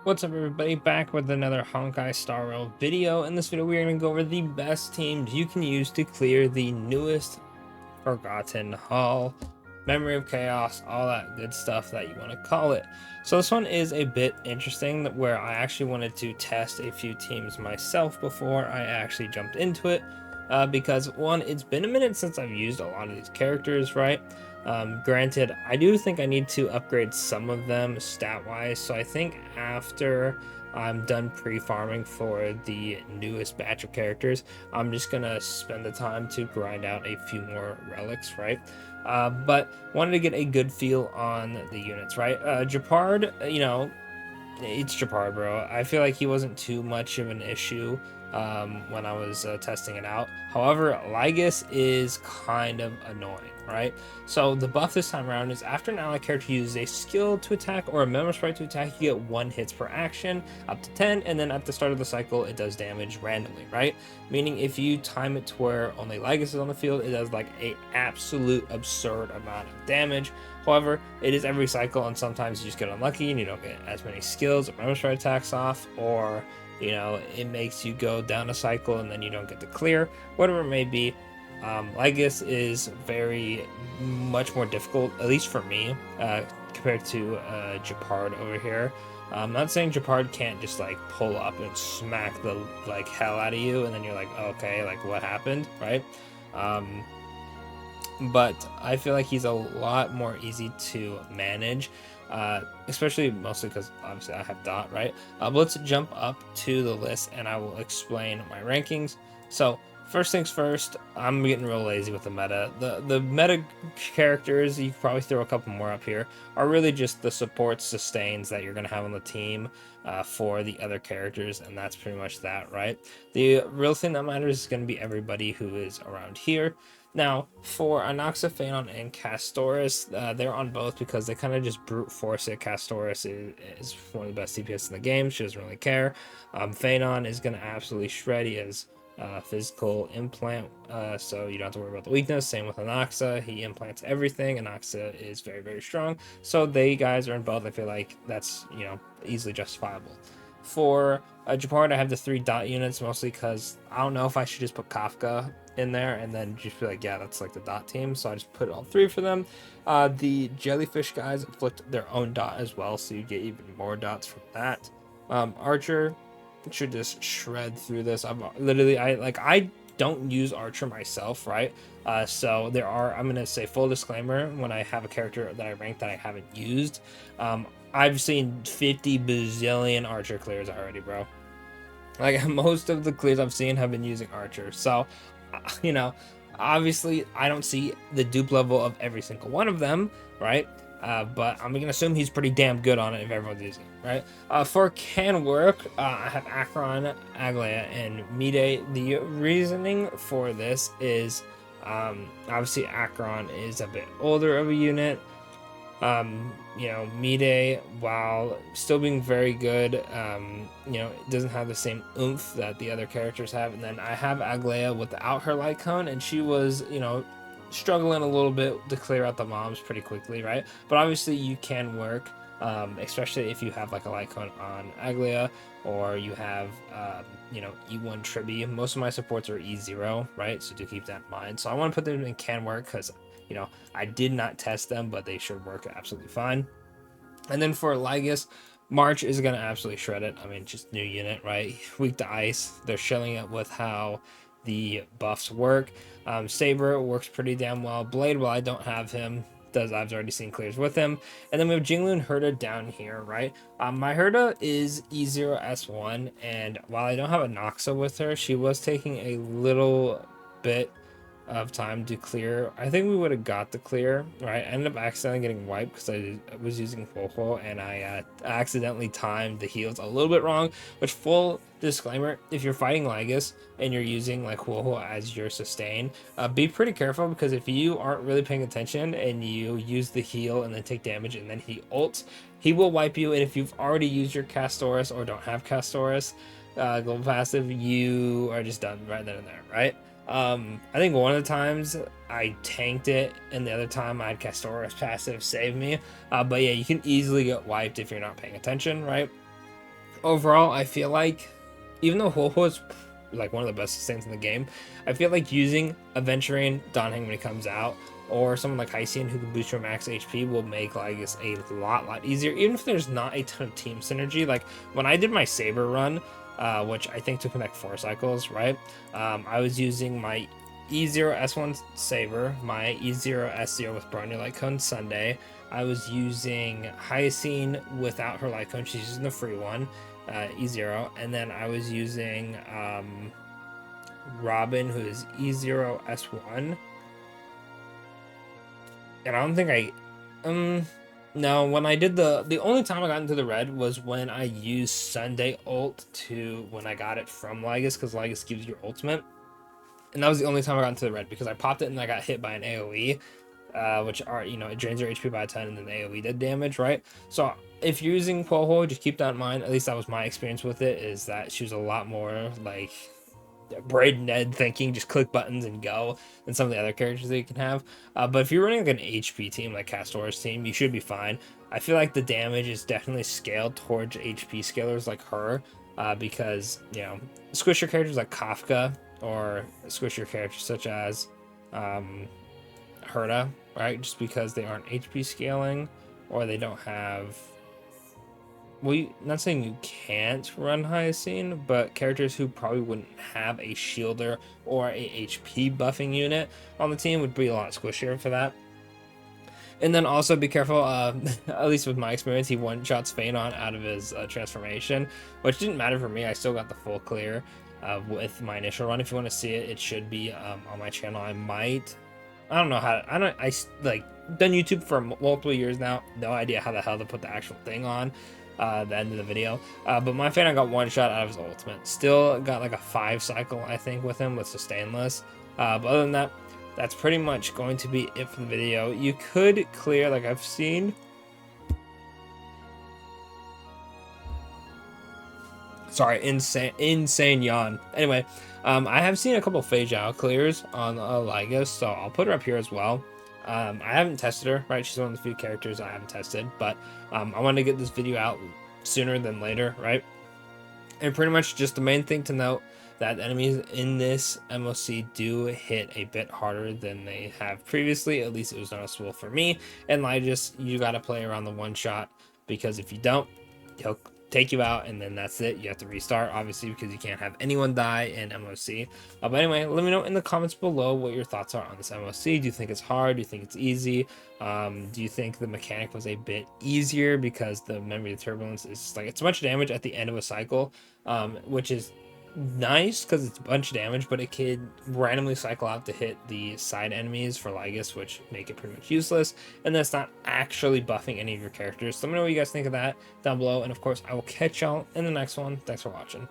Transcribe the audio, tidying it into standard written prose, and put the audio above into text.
What's up, everybody? Back with another Honkai Star Rail video. In this video, we're going to go over the best teams you can use to clear the newest Forgotten Hall, Memory of Chaos, all that good stuff that you want to call it. So this one is a bit interesting, where I actually wanted to test a few teams myself before I actually jumped into it. Because one, it's been a minute since I've used a lot of these characters, right? Granted, I do think I need to upgrade some of them stat-wise, so I think after I'm done pre-farming for the newest batch of characters, I'm just gonna spend the time to grind out a few more relics, right? But wanted to get a good feel on the units, right? Japard, it's Japard, bro. I feel like he wasn't too much of an issue when I was testing it out. However, Lygus is kind of annoying, right? So the buff this time around is after an ally character uses a skill to attack or a member sprite to attack, you get 1 hits per action, up to 10, and then at the start of the cycle, it does damage randomly, right? Meaning if you time it to where only Lygus is on the field, it does like a absolute absurd amount of damage. However, it is every cycle, and sometimes you just get unlucky and you don't get as many skills or member sprite attacks off, or it makes you go down a cycle and then you don't get to clear, whatever it may be. Lygus is very much more difficult, at least for me, compared to Japard over here. I'm not saying Japard can't just like pull up and smack the like hell out of you, and then you're like, oh, okay, like what happened, right? But I feel like he's a lot more easy to manage, especially mostly because obviously I have Dot, right? But let's jump up to the list and I will explain my rankings. So first things first, I'm getting real lazy with the meta. The meta characters, you can probably throw a couple more up here, are really just the support sustains that you're going to have on the team for the other characters, and that's pretty much that, right? The real thing that matters is going to be everybody who is around here. Now, for Anoxa, Phanon, and Castoris, they're on both because they kind of just brute force it. Castoris is one of the best DPS in the game. She doesn't really care. Phanon is going to absolutely shred. He has physical implant, so you don't have to worry about the weakness. Same with Anoxa. He implants everything. Anoxa is very, very strong. So they guys are in both. I feel like that's, easily justifiable. For Japard, I have the 3 dot units mostly because I don't know if I should just put Kafka in there and then just be like, yeah, that's like the dot team. So I just put all 3 for them. The jellyfish guys inflict their own dot as well, so you get even more dots from that. Archer should just shred through this. I don't use Archer myself, right? So I'm gonna say full disclaimer, when I have a character that I rank that I haven't used, I've seen 50 bazillion Archer clears already, bro. Like most of the clears I've seen have been using Archer. So, you know, obviously I don't see the dupe level of every single one of them, right? But I'm gonna assume he's pretty damn good on it if everyone's using it, right? For can work, I have Akron, Aglaya, and Mide. The reasoning for this is obviously Akron is a bit older of a unit. Mide, while still being very good, it doesn't have the same oomph that the other characters have. And then I have Aglaya without her light cone, and she was, struggling a little bit to clear out the mobs pretty quickly, right? But obviously you can work, especially if you have like a light cone on Aglaya, or you have, E1 Tribi. Most of my supports are E0, right? So do keep that in mind. So I want to put them in can work because I did not test them, but they should work absolutely fine. And then for Lygus, March is going to absolutely shred it. I mean, just new unit, right? Weak to ice. They're showing it with how the buffs work. Saber works pretty damn well. Blade, while I don't have him, I've already seen clears with him. And then we have Jinglu and Herda down here, right? My Herda is E0S1, and while I don't have a Noxa with her, she was taking a little bit of time to clear. I think we would have got the clear, right? I ended up accidentally getting wiped because I was using Huohuo, and I accidentally timed the heals a little bit wrong, which, full disclaimer, if you're fighting Lygus and you're using like Huohuo as your sustain, be pretty careful, because if you aren't really paying attention and you use the heal and then take damage and then he ults, he will wipe you. And if you've already used your Castoris or don't have Castoris global passive, you are just done right then and there, right? I think one of the times I tanked it, and the other time I had Castoris passive save me. But yeah, you can easily get wiped if you're not paying attention, right? Overall, I feel like even though Ho-Ho is like one of the best sustains in the game, I feel like using Aventurine Donheng when he comes out, or someone like Hycean who can boost your max HP will make Lygus a lot easier, even if there's not a ton of team synergy. Like when I did my Saber run, which I think took me like 4 cycles, right? I was using my E0S1 Saber, my E0S0 with Bronya Light Cone Sunday. I was using Hyacine without her Light Cone, she's using the free one, E0, and then I was using Robin, who is E0S1. And I don't think no, when I did the only time I got into the red was when I used Sunday ult to when I got it from Lygus, because Lygus gives you ultimate. And that was the only time I got into the red, because I popped it and I got hit by an AoE, which are, it drains your HP by 10 and then the AoE did damage, right? So if you're using Poho, just keep that in mind. At least that was my experience with it, is that she was a lot more like Braid Ned thinking, just click buttons and go, than some of the other characters that you can have. But if you're running like an HP team, like Castor's team, you should be fine. I feel like the damage is definitely scaled towards HP scalers like her, because, squisher characters like Kafka, or squisher characters such as Herta, right? Just because they aren't HP scaling, or they don't have... Well, not saying you can't run Hyacine, but characters who probably wouldn't have a shielder or a HP buffing unit on the team would be a lot squishier for that. And then also be careful, at least with my experience, he one-shots Phanon out of his transformation, which didn't matter for me. I still got the full clear with my initial run. If you want to see it, it should be on my channel. I don't know how, I like done YouTube for multiple years now. No idea how the hell to put the actual thing on the end of the video. But my Phanon got one shot out of his ultimate. Still got like a 5 cycle, I think, with him with sustainless. But other than that, that's pretty much going to be it for the video. You could clear, like I've seen. Sorry, insane yawn. Anyway, I have seen a couple Fei Zhao clears on Lygus, so I'll put her up here as well. I haven't tested her, right? She's one of the few characters I haven't tested, but I wanted to get this video out sooner than later, right? And pretty much just the main thing to note, that enemies in this MOC do hit a bit harder than they have previously. At least it was noticeable for me. And Lygus, you got to play around the one shot, because if you don't, he'll take you out, and then that's it. You have to restart, obviously, because you can't have anyone die in MOC. But anyway, let me know in the comments below what your thoughts are on this MOC. Do you think it's hard? Do you think it's easy? Do you think the mechanic was a bit easier because the memory of turbulence is just like, it's much damage at the end of a cycle, which is nice because it's a bunch of damage, but it could randomly cycle out to hit the side enemies for Lygus, which make it pretty much useless, and that's not actually buffing any of your characters. So let me know what you guys think of that down below, and of course I will catch y'all in the next one. Thanks for watching.